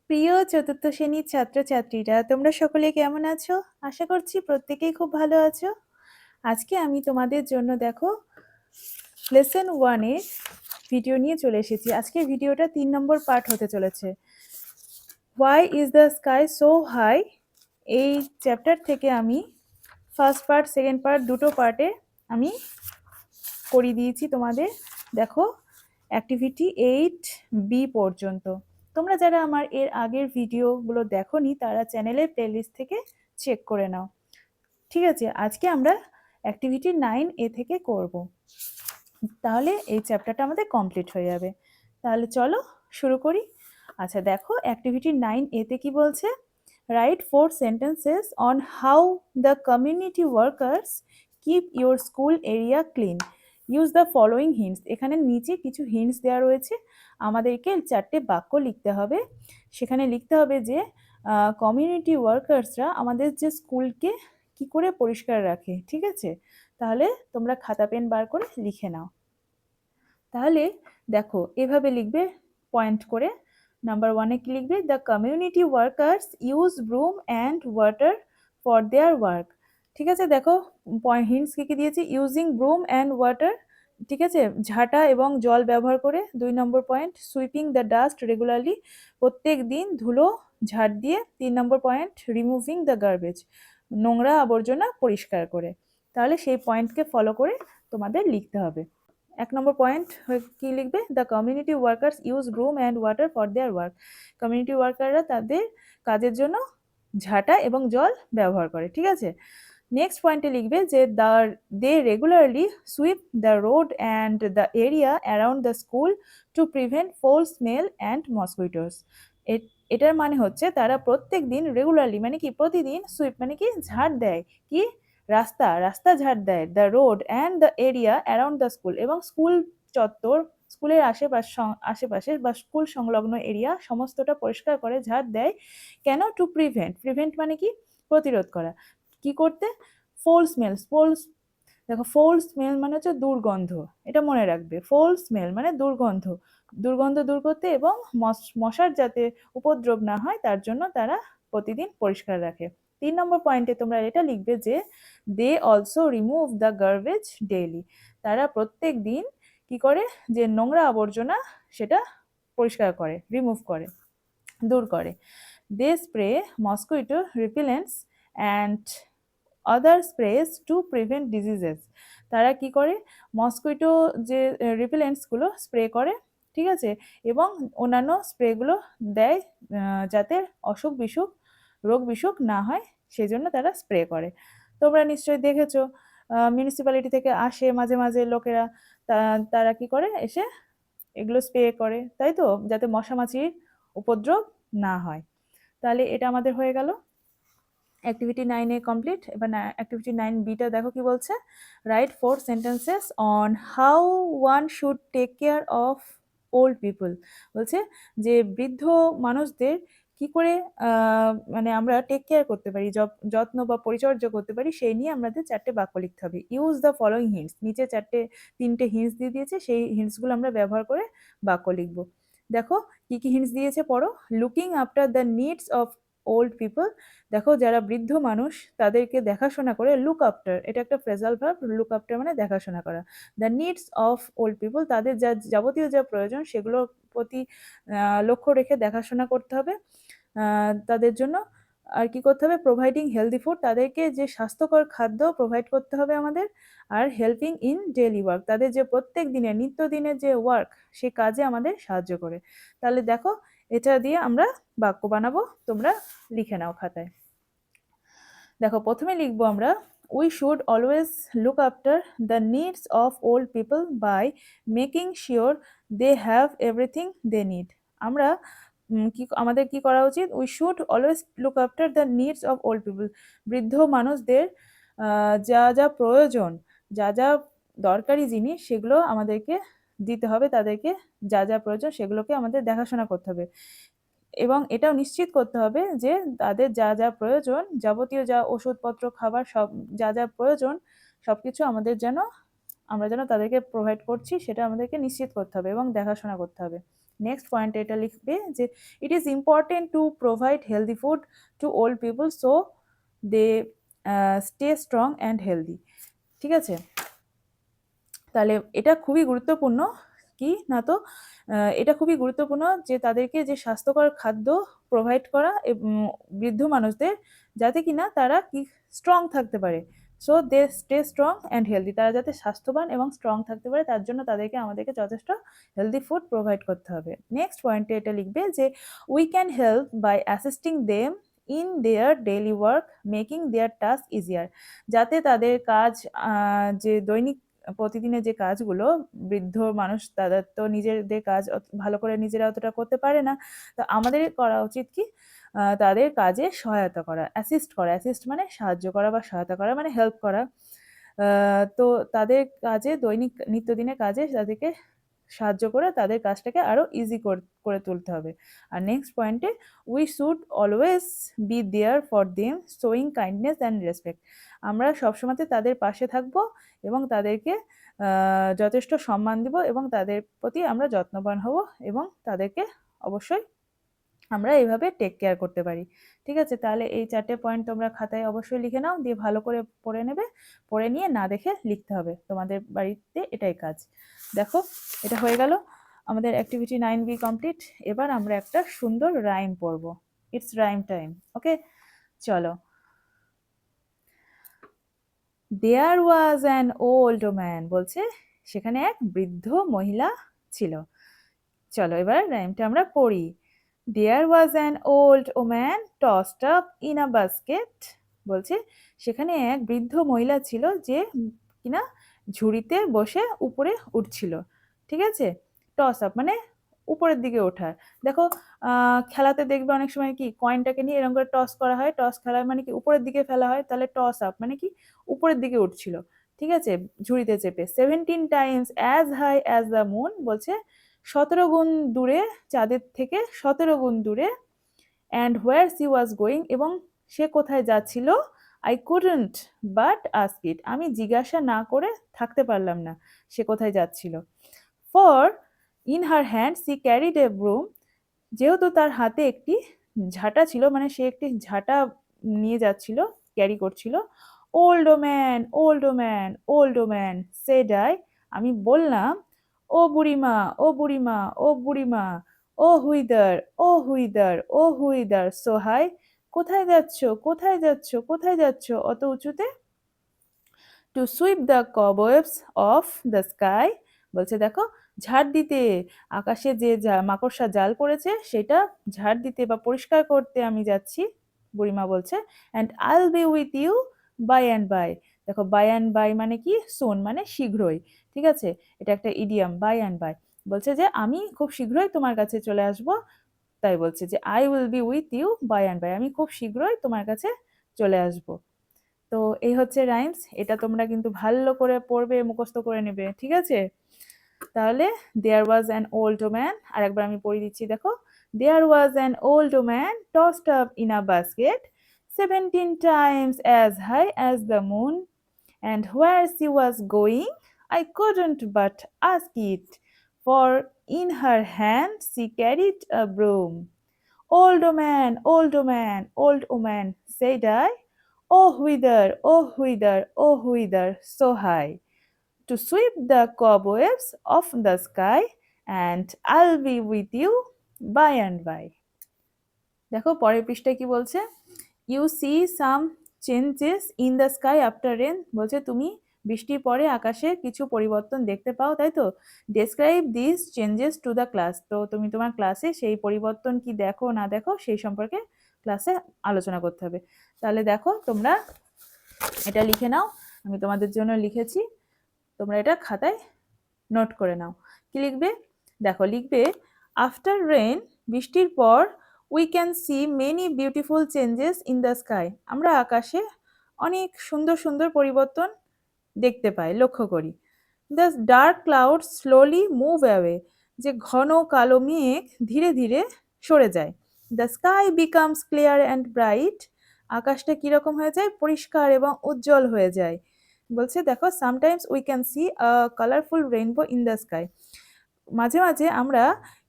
প্রিয় চতুর্থ শ্রেণীর ছাত্রছাত্রীরা, তোমরা সকলে কেমন আছো? আশা করছি প্রত্যেকেই খুব ভালো আছো। আজকে আমি তোমাদের জন্য দেখো লেসন 1 এর ভিডিও নিয়ে চলে এসেছি। আজকের ভিডিওটা 3 নম্বর পার্ট হতে চলেছে। Why is the sky so high? এই চ্যাপ্টার থেকে আমি ফার্স্ট পার্ট, সেকেন্ড পার্ট দুটো পার্টে আমি করিয়ে দিয়েছি তোমাদের। দেখো অ্যাক্টিভিটি 8B পর্যন্ত। তোমরা যারা আমার এর আগের ভিডিওগুলো দেখোনি তারা চ্যানেলের প্লেলিস্ট থেকে চেক করে নাও। ঠিক আছে, আজকে আমরা অ্যাক্টিভিটি 9A থেকে করব। তাহলে এই চ্যাপ্টারটা আমাদের কমপ্লিট হয়ে যাবে। তাহলে চলো শুরু করি। আচ্ছা দেখো অ্যাক্টিভিটি 9A-তে কি বলছে? Write 4 sentences on how the community workers keep your school area clean. Use the following hints. এখানে নিচে কিছু হিন্টস দেওয়া রয়েছে, আমাদেরকে 4টে বাক্য লিখতে হবে। সেখানে লিখতে হবে যে কমিউনিটি ওয়ার্কার্সরা আমাদের যে স্কুলকে কি করে পরিষ্কার রাখে। ঠিক আছে, তাহলে তোমরা খাতা পেন বার করে লিখে নাও। তাহলে দেখো এভাবে লিখবে পয়েন্ট করে। নাম্বার 1-এ কি লিখবে? The community workers use broom and water for their work. ঠিক আছে, দেখো হিন্টস কি কি দিয়েছি? ইউজিং ব্রুম অ্যান্ড ওয়াটার, ঠিক আছে, ঝাঁটা এবং জল ব্যবহার করে। 2 নম্বর point, sweeping the dust regularly, প্রত্যেক দিন ধুলো ঝাড় দিয়ে। 3 নম্বর পয়েন্ট, রিমুভিং দ্য গার্বেজ, নোংরা আবর্জনা পরিষ্কার করে। তাহলে সেই পয়েন্টকে ফলো করে তোমাদের লিখতে হবে। 1 নম্বর পয়েন্ট কি লিখবে? The community workers use broom and water for their work. Community ওয়ার্কাররা তাদের কাজের জন্য ঝাঁটা এবং জল ব্যবহার করে। ঠিক আছে, নেক্সট পয়েন্টে লিখবে যে they regularly sweep the road and the area around the school to prevent foul smell and mosquitoes. এটার মানে হচ্ছে তারা প্রত্যেক দিন রেগুলারলি মানে কি প্রতিদিন, সুইপ মানে কি ঝাড় দেয়, কি রাস্তা রাস্তা ঝাড় দেয়, the road and the area around the school, এবং স্কুল চত্বর, স্কুলের আশেপাশে বা স্কুল সংলগ্ন এরিয়া সমস্তটা পরিষ্কার করে, ঝাড় দেয়। কেন? টু প্রিভেন্ট, প্রিভেন্ট মানে কি প্রতিরোধ করা। কি করতে? ফোল স্মেল, দেখো ফোল স্মেল মানে হচ্ছে দুর্গন্ধ, এটা মনে রাখবে। ফোল স্মেল মানে দুর্গন্ধ, দুর্গন্ধ দূর করতে এবং মশার যাতে উপদ্রব না হয় তার জন্য তারা প্রতিদিন পরিষ্কার রাখে। 3 নম্বর পয়েন্টে তোমরা এটা লিখবে যে they also remove the garbage daily, তারা প্রত্যেক দিন কি করে? যে নোংরা আবর্জনা সেটা পরিষ্কার করে, রিমুভ করে, দূর করে। They spray mosquito repellents and other sprays to prevent diseases, তারা কি করে? মসকুইটো যে রিপেলেন্টসগুলো স্প্রে করে, ঠিক আছে, এবং অন্যান্য স্প্রেগুলো দেয় যাতে অসুখ বিসুখ, রোগ বিসুখ না হয়, সেজন্য তারা স্প্রে করে। তোমরা নিশ্চয়ই দেখেছো মিউনিসিপ্যালিটি থেকে আসে মাঝে মাঝে লোকেরা, তারা কি করে? এসে এগুলো স্প্রে করে, তাই তো, যাতে মশামাছির উপদ্রব না হয়। তাহলে এটা আমাদের হয়ে গেল অ্যাক্টিভিটি 9A কমপ্লিট। এবার অ্যাক্টিভিটি 9Bটা দেখো কি বলছে? Write 4 sentences on how one should take care of old people. বলছে যে বৃদ্ধ মানুষদের কি করে মানে আমরা টেক কেয়ার করতে পারি, যত্ন বা পরিচর্যা করতে পারি, সেই নিয়ে আমাদের 4টে বাক্য লিখতে হবে। ইউজ দ্য ফলোয়িং হিন্টস, নিচে 3টে হিন্টস দিয়ে দিয়েছে, সেই হিন্টসগুলো আমরা ব্যবহার করে বাক্য লিখব। দেখো কি কি হিন্টস দিয়েছে পড়ো। Looking after the needs of old people, দেখো যারা বৃদ্ধ মানুষ তাদেরকে দেখাশোনা করে। লুক আফটার, এটা একটা ফ্রেজাল ভার্ব, লুক আফটার মানে দেখাশোনা করা। The needs of old people, তাদের যা যাবতীয় যা প্রয়োজন সেগুলোর প্রতি লক্ষ্য রেখে দেখাশোনা করতে হবে তাদের জন্য। আর কি করতে হবে? প্রোভাইডিং হেলদি ফুড, তাদেরকে যে স্বাস্থ্যকর খাদ্য প্রোভাইড করতে হবে আমাদের। আর হেল্পিং ইন ডেইলি ওয়ার্ক, তাদের যে প্রত্যেক দিনের নিত্যদিনের যে ওয়ার্ক সে কাজে আমাদের সাহায্য করে। তাহলে দেখো এটা দিয়ে আমরা বাক্য বানাবো, তোমরা লিখে নাও খাতায়। দেখো প্রথমে লিখবো আমরা, we should always look after the needs of old people by making sure they have everything they need. আমরা আমাদের কি করা উচিত? We should always look after the needs of old people, বৃদ্ধ মানুষদের যা যা প্রয়োজন, যা যা দরকারি জিনিস সেগুলো আমাদেরকে দিতে হবে, তাদেরকে যা যা প্রয়োজন সেগুলোকে আমাদের দেখাশোনা করতে হবে। এবং এটাও নিশ্চিত করতে হবে যে তাদের যা যা প্রয়োজন, যাবতীয় যা ওষুধপত্র, খাবার, সব যা যা প্রয়োজন সবকিছু আমরা যেন তাদেরকে প্রোভাইড করছি সেটা আমাদেরকে নিশ্চিত করতে হবে এবং দেখাশোনা করতে হবে। নেক্সট পয়েন্ট এটা লিখবে যে it is important to provide healthy food to old people so they stay strong and healthy. ঠিক আছে, তাহলে এটা খুবই গুরুত্বপূর্ণ কি না তো এটা খুবই গুরুত্বপূর্ণ যে তাদেরকে যে স্বাস্থ্যকর খাদ্য প্রোভাইড করা বৃদ্ধ মানুষদের, যাতে কিনা তারা কি স্ট্রং থাকতে পারে। So they stay strong and healthy, তারা যাতে স্বাস্থ্যবান এবং স্ট্রং থাকতে পারে তার জন্য আমাদেরকে যথেষ্ট হেলদি ফুড প্রোভাইড করতে হবে। নেক্সট পয়েন্টে এটা লিখবে যে we can help by assisting them in their daily work making their task easier, যাতে তাদের কাজ যে দৈনিক প্রতিদিনের যে কাজগুলো, বৃদ্ধ মানুষ তাদের তো নিজেদের কাজ ভালো করে নিজেরা অতটা করতে পারে না, তো আমাদের করা উচিত কি তাদের কাজে সহায়তা করা, অ্যাসিস্ট করা। অ্যাসিস্ট মানে সাহায্য করা বা সহায়তা করা মানে হেল্প করা। তো তাদের কাজে দৈনিক নিত্যদিনের কাজে তাদেরকে সাহায্য করে তাদের কাজটাকে আরও ইজি করে তুলতে হবে। আর নেক্সট পয়েন্টে we should always be there for them showing kindness and respect, আমরা সবসময়তে তাদের পাশে থাকবো এবং তাদেরকে যথেষ্ট সম্মান দিব এবং তাদের প্রতি আমরা যত্নবান হব এবং তাদেরকে অবশ্যই আমরা এইভাবে টেক কেয়ার করতে পারি। ঠিক আছে, তাহলে এই 4টে পয়েন্ট তোমরা খাতায় অবশ্যই লিখে নাও, দিয়ে ভালো করে পড়ে নেবে, পড়ে নিয়ে না দেখে লিখতে হবে, তোমাদের বাড়িতে এটাই কাজ। দেখো এটা হয়ে গেল আমাদের অ্যাক্টিভিটি 9B কমপ্লিট। এবার আমরা একটা সুন্দর রাইম পড়বো, ইটস রাইম টাইম। ওকে, চলো। There was an old man, বলছে সেখানে এক বৃদ্ধ মহিলা ছিল। চলো এবার রাইমটা আমরা পড়ি। There was an old woman tossed up in a basket, বলছে সেখানে এক বৃদ্ধ মহিলা ছিল যে কিনা ঝুড়িতে বসে উপরে উঠছিল। ঠিক আছে, টস আপ মানে উপরের দিকে ওঠা। দেখো খেলাতে দেখবে অনেক সময় কি কয়েনটাকে নিয়ে এরকম করে টস করা হয়, টস খেলা মানে কি উপরের দিকে ফেলা হয়, তাহলে টস আপ মানে কি উপরের দিকে উঠছিল। ঠিক আছে, ঝুড়িতে চেপে 17 times as high as the moon, বলছে 17 গুণ দূরে, চাঁদের থেকে 17 গুণ দূরে। And where she was going, এবং সে কোথায় যাচ্ছিল। I couldn't but ask it, আমি জিজ্ঞাসা না করে থাকতে পারলাম না সে কোথায় যাচ্ছিল। For in her hand she carried a broom, যেহেতু তার হাতে একটি ঝাঁটা ছিল, মানে সে একটি ঝাঁটা নিয়ে যাচ্ছিল, ক্যারি করছিল। Old man, old man, old man said I, আমি বললাম ও বুড়িমা, ও বুড়িমা, ও বুড়িমা। ও হুইদার, ও হুইদার, ও হুইদার সো হাই, কোথায় যাচ্ছ, কোথায় যাচ্ছ, কোথায় যাচ্ছ অত উঁচুতে। To sweep the cobwebs of the sky, বলছে দেখো ঝাড় দিতে, আকাশে যে মাকড়সা জাল পড়েছে সেটা ঝাড় দিতে বা পরিষ্কার করতে আমি যাচ্ছি, বুড়িমা বলছে। And I will be with you by and by, দেখো বাই অ্যান্ড বাই মানে কি সুন মানে শীঘ্রই। ঠিক আছে, এটা একটা ইডিয়াম, বাই অ্যান্ড বাই, বলছে যে আমি খুব শীঘ্রই তোমার কাছে চলে আসব। তাই বলছে যে I will be with you by and by, আমি খুব শীঘ্রই তোমার কাছে চলে আসব। তো এই হচ্ছে রাইমস, এটা তোমরা কিন্তু ভালো করে পড়বে, মুখস্থ করে নেবে। ঠিক আছে, তাহলে there was an old man, আর একবার আমি পড়ে দিচ্ছি দেখো। There was an old man tossed up in a basket 17 times as high as the moon, and where she was going I couldn't but ask it, for in her hand she carried a broom. Old man, old man, old woman, said I, oh whither, oh whither, oh whither, so high, to sweep the cobwebs of the sky, and I'll be with you by and by. দেখো পরের পৃষ্ঠায় কি বলছে, you see some changes in the sky after rain, বলছে তুমি বৃষ্টির পরে আকাশে কিছু পরিবর্তন দেখতে পাও, তাই তো। Describe this changes to the class, তো তুমি তোমার ক্লাসে সেই পরিবর্তন কি দেখো না দেখো সেই সম্পর্কে ক্লাসে আলোচনা করতে হবে। তাহলে দেখো তোমরা এটা লিখে নাও, আমি তোমাদের জন্য লিখেছি, তোমরা এটা খাতায় নোট করে নাও। কি লিখবে দেখো, লিখবে আফটার রেন, বৃষ্টির পর, we can see many beautiful changes in the sky, আমরা আকাশে অনেক সুন্দর সুন্দর পরিবর্তন দেখতে পাই, লক্ষ্য করি। The dark cloud slowly move away, যে ঘন কালো মেঘ ধীরে ধীরে সরে যায়। The sky becomes clear and bright, আকাশটা কীরকম হয়ে যায়, পরিষ্কার এবং উজ্জ্বল হয়ে যায়। বলছে দেখো sometimes we can see a colourful rainbow in the sky, মাঝে মাঝে আমরা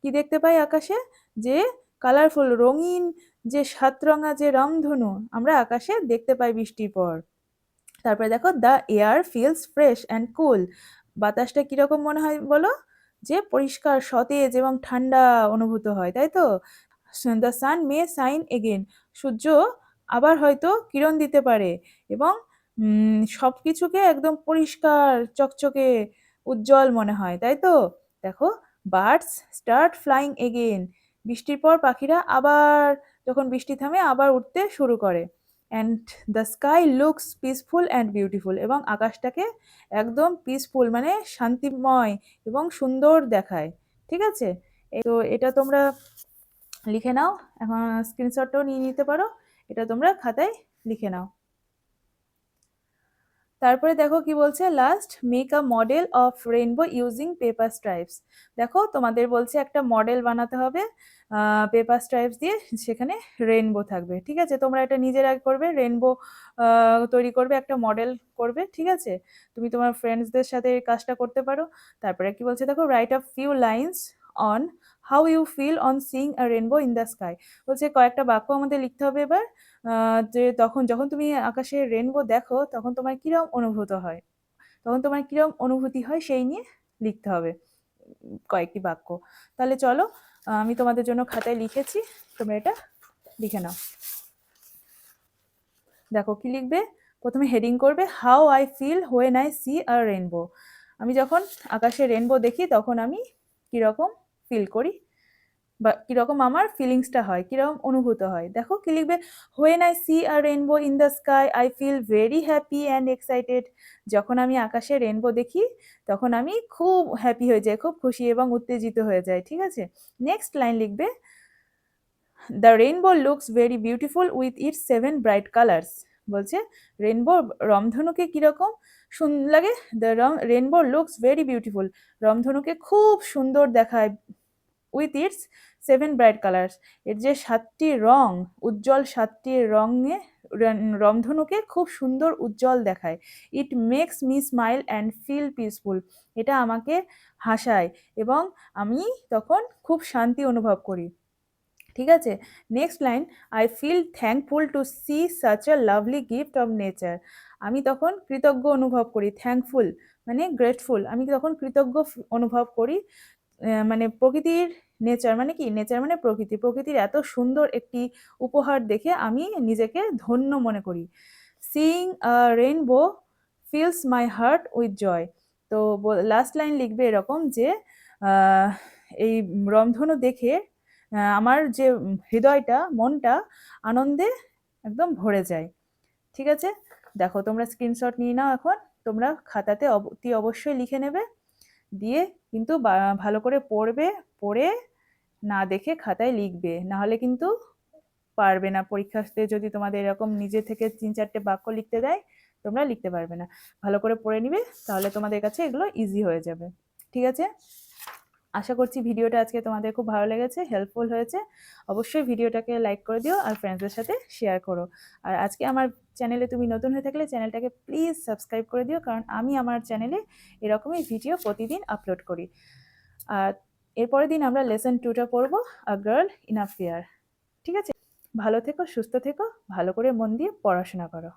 কি দেখতে পাই আকাশে? যে কালারফুল রঙিন যে সাতরঙা যে রংধনু আমরা আকাশে দেখতে পাই বৃষ্টির পর। তারপরে দেখো the air feels fresh and কুল। বাতাসটা কিরকম মনে হয় বলো? যে পরিষ্কার সতেজ এবং ঠান্ডা অনুভূত হয়, তাই তো? The sun may shine again. সূর্য আবার হয়তো কিরণ দিতে পারে এবং সব কিছুকে একদম পরিষ্কার চকচকে উজ্জ্বল মনে হয়, তাই তো? দেখো বার্ডস স্টার্ট ফ্লাইং এগেন। বৃষ্টির পর পাখিরা আবার, যখন বৃষ্টি থামে আবার উঠতে শুরু করে। And the sky looks peaceful and beautiful. এবং আকাশটাকে একদম পিসফুল মানে শান্তিময় এবং সুন্দর দেখায়। ঠিক আছে? তো এটা তোমরা লিখে নাও, এখন স্ক্রিনশটটাও নিয়ে নিতে পারো। এটা তোমরা খাতায় লিখে নাও। তারপরে দেখো কি বলছে, last make a model of rainbow using paper stripes. দেখো তোমাদের বলছে একটা মডেল বানাতে হবে পেপার স্ট্রাইপস দিয়ে, সেখানে রেইনবো থাকবে। ঠিক আছে, তোমরা এটা নিজেরা করবে, রেইনবো তৈরি করবে, একটা মডেল করবে। ঠিক আছে, তুমি তোমার ফ্রেন্ডসদের সাথে এই কাজটা করতে পারো। তারপরে কি বলছে দেখো, write a few lines on how you feel on seeing a rainbow in the sky. বলছে কয়েকটা বাক্য আমাদের লিখতে হবে এবার, যে যখন তুমি আকাশে রেইনবো দেখো তখন তোমার কিরম অনুভূত হয়, তখন তোমার কিরম অনুভূতি হয় সেই নিয়ে লিখতে হবে কয়েকটি বাক্য। তাহলে চলো, আমি তোমাদের জন্য খাতায় লিখেছি, তোমরা এটা লিখে নাও। দেখো কি লিখবে, প্রথমে হেডিং করবে how I feel when I see a rainbow. আমি যখন আকাশে রেইনবো দেখি তখন আমি কিরকম ফিল করি বা কিরকম আমার ফিলিংসটা হয়, কিরকম অনুভূত হয়। দেখো কি লিখবে, when I see a rainbow in the sky I feel very happy and excited. যখন আমি আকাশে রেইনবো দেখি তখন আমি খুব হ্যাপি হয়ে যাই, খুব খুশি এবং উত্তেজিত হয়ে যাই। ঠিক আছে, নেক্সট লাইন লিখবে, the rainbow looks very beautiful with its 7 bright colours. বলছে রেইনবো রংধনুকে কিরকম লাগে, the rainbow looks very beautiful, রংধনুকে খুব সুন্দর দেখায়, উইথ ইটস 7 ব্রাইট কালার্স, এর যে 7টি রং, উজ্জ্বল 7টি রঙে রংধনুকে খুব সুন্দর উজ্জ্বল দেখায়। It makes me smile and feel peaceful, এটা আমাকে হাসায় এবং আমি তখন খুব শান্তি অনুভব করি। ঠিক আছে, next line, I feel thankful to see such a lovely gift of nature. আমি তখন কৃতজ্ঞ অনুভব করি, থ্যাঙ্কফুল মানে গ্রেটফুল, আমি তখন কৃতজ্ঞ অনুভব করি মানে প্রকৃতির, নেচার মানে কি, নেচার মানে প্রকৃতি, প্রকৃতির এত সুন্দর একটি উপহার দেখে আমি নিজেকে ধন্য মনে করি। Seeing a rainbow fills my heart with joy. তো লাস্ট লাইন লিখবে এরকম যে এই রংধনু দেখে আমার যে হৃদয়টা, মনটা আনন্দে একদম ভরে যায়। ঠিক আছে, দেখো তোমরা স্ক্রিনশট নিয়ে নাও, এখন তোমরা খাতাতে অতি অবশ্যই লিখে নেবে, দিয়ে কিন্তু ভালো করে পড়বে, পড়ে না দেখে খাতায় লিখবে, না হলে কিন্তু পারবে না। পরীক্ষাতে যদি তোমাদের এরকম নিজে থেকে 3-4টে বাক্য লিখতে দেয়, তোমরা লিখতে পারবে না। ভালো করে পড়ে নিবে, তাহলে তোমাদের কাছে এগুলো ইজি হয়ে যাবে। ঠিক আছে, আশা করছি ভিডিওটা আজকে তোমাদের খুব ভালো লেগেছে, হেল্পফুল হয়েছে। অবশ্যই ভিডিওটাকে লাইক করে দিও আর ফ্রেন্ডসদের সাথে শেয়ার করো। আর আজকে আমার চ্যানেলে তুমি নতুন হয়ে থাকলে চ্যানেলটাকে প্লিজ সাবস্ক্রাইব করে দিও, কারণ আমি আমার চ্যানেলে এরকমই ভিডিও প্রতিদিন আপলোড করি। আর এরপরের দিন আমরা লেসন 2টা পড়বো, a girl in a fair. ঠিক আছে, ভালো থেকো, সুস্থ থেকো, ভালো করে মন দিয়ে পড়াশোনা করো।